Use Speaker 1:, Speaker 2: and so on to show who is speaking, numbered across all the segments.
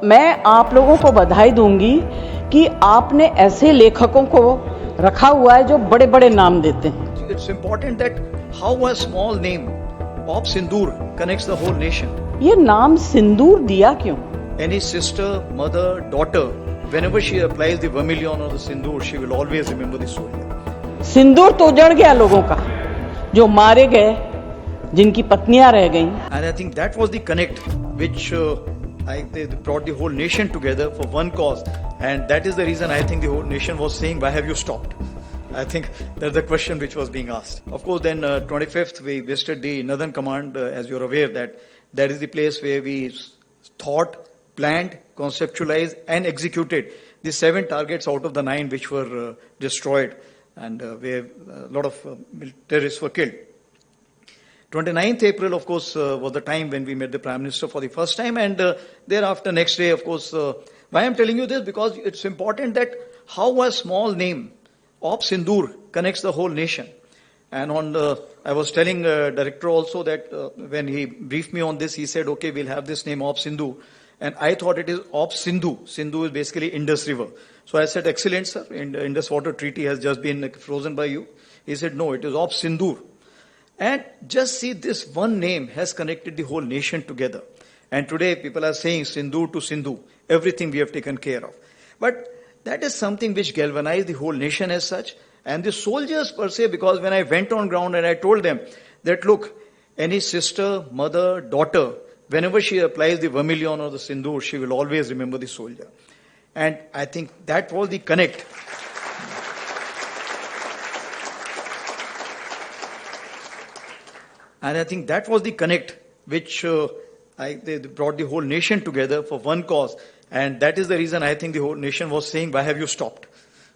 Speaker 1: मैं आप लोगों को बधाई दूंगी कि आपने ऐसे लेखकों को रखा हुआ है जो बड़े बड़े नाम देते हैं.
Speaker 2: It's important that how a small name of Sindoor connects the whole nation.
Speaker 1: ये नाम सिंदूर दिया क्यों?
Speaker 2: Any sister, mother, daughter, whenever she applies the vermilion or the Sindoor, she will always remember the soldier.
Speaker 1: सिंदूर तो उजड़ गया लोगों का, जो मारे गए, जिनकी पत्नियां रह गईं.
Speaker 2: And I think that was the connect which they brought the whole nation together for one cause, and that is the reason I think the whole nation was saying, why have you stopped? I think that's the question which was being asked. Of course, then 25th we visited the Northern Command, as you're aware that is the place where we thought, planned, conceptualized and executed the 7 targets out of the 9 which were destroyed, and where a lot of terrorists were killed. 29th April, of course, was the time when we met the Prime Minister for the first time, and thereafter, next day, of course, why I'm telling you this? Because it's important that how a small name of Sindoor connects the whole nation. And I was telling director also that when he briefed me on this, he said, okay, we'll have this name of Sindoor. And I thought it is of Sindhu. Sindhu is basically Indus River. So I said, excellent, sir. Indus Water Treaty has just been frozen by you. He said, no, it is of Sindoor. And just see, this one name has connected the whole nation together. And today people are saying Sindoor to Sindhu. Everything we have taken care of. But that is something which galvanized the whole nation as such. And the soldiers per se, because when I went on ground and I told them that, look, any sister, mother, daughter, whenever she applies the vermilion or the Sindoor, she will always remember the soldier. And I think that was the connect. And I think that was the connect which they brought the whole nation together for one cause. And that is the reason I think the whole nation was saying, why have you stopped?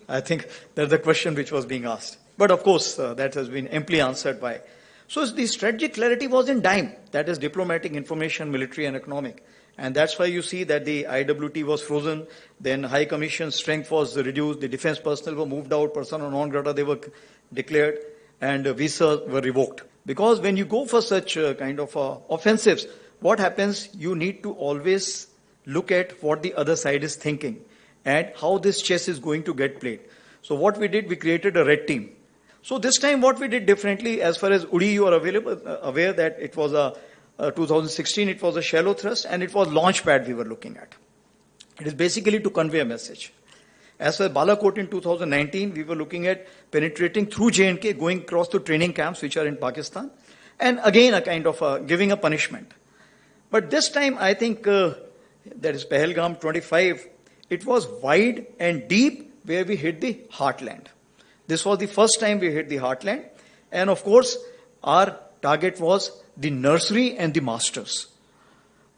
Speaker 2: I think that's the question which was being asked. But of course, that has been amply answered by. So the strategic clarity was in dime. That is diplomatic, information, military and economic. And that's why you see that the IWT was frozen. Then High Commission strength was reduced. The defense personnel were moved out. Persona non grata, they were declared. And visas were revoked. Because when you go for such kind of offensives, what happens? You need to always look at what the other side is thinking and how this chess is going to get played. So what we did, we created a red team. So this time what we did differently, as far as Uri, you are aware that it was 2016, it was a shallow thrust and it was launch pad we were looking at. It is basically to convey a message. As for Balakot in 2019, we were looking at penetrating through J&K, going across to training camps which are in Pakistan, and again a kind of giving a punishment. But this time, I think that is Pahalgam 25, it was wide and deep where we hit the heartland. This was the first time we hit the heartland, and of course, our target was the nursery and the masters.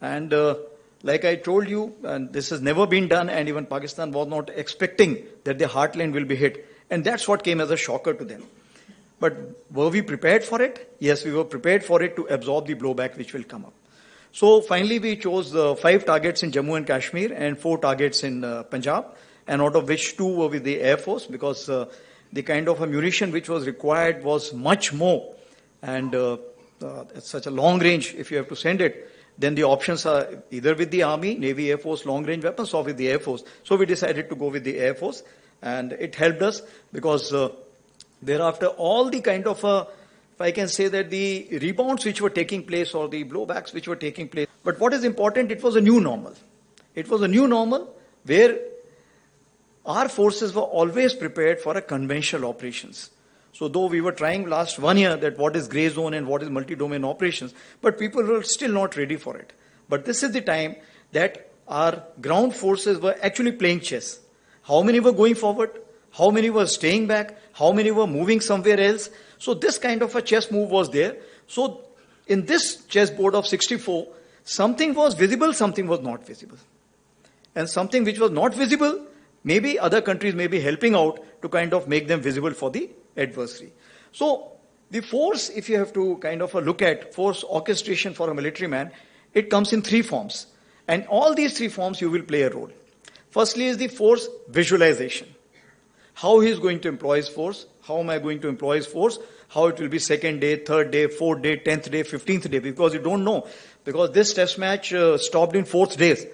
Speaker 2: And like I told you, and this has never been done, and even Pakistan was not expecting that the heartland will be hit. And that's what came as a shocker to them. But were we prepared for it? Yes, we were prepared for it to absorb the blowback which will come up. So finally we chose 5 targets in Jammu and Kashmir and 4 targets in Punjab, and out of which 2 were with the Air Force, because the kind of ammunition which was required was much more. And at such a long range, if you have to send it, then the options are either with the Army, Navy, Air Force, long-range weapons, or with the Air Force. So we decided to go with the Air Force, and it helped us because thereafter all the kind of, if I can say that the rebounds which were taking place or the blowbacks which were taking place. But what is important, it was a new normal. It was a new normal where our forces were always prepared for a conventional operations. So though we were trying last 1 year that what is grey zone and what is multi-domain operations, but people were still not ready for it. But this is the time that our ground forces were actually playing chess. How many were going forward? How many were staying back? How many were moving somewhere else? So this kind of a chess move was there. So in this chessboard of 64, something was visible, something was not visible. And something which was not visible, maybe other countries may be helping out to kind of make them visible for the adversary. So the force, if you have to kind of look at force orchestration for a military man, it comes in 3 forms. And all these 3 forms you will play a role. Firstly is the force visualization. How he is going to employ his force, how am I going to employ his force, how it will be 2nd day, 3rd day, 4th day, 10th day, 15th day, because you don't know. Because this test match stopped in 4th days.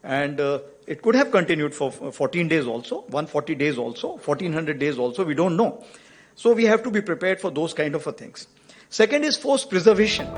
Speaker 2: And it could have continued for 14 days also, 140 days also, 1400 days also, we don't know. So we have to be prepared for those kind of things. Second is forced preservation.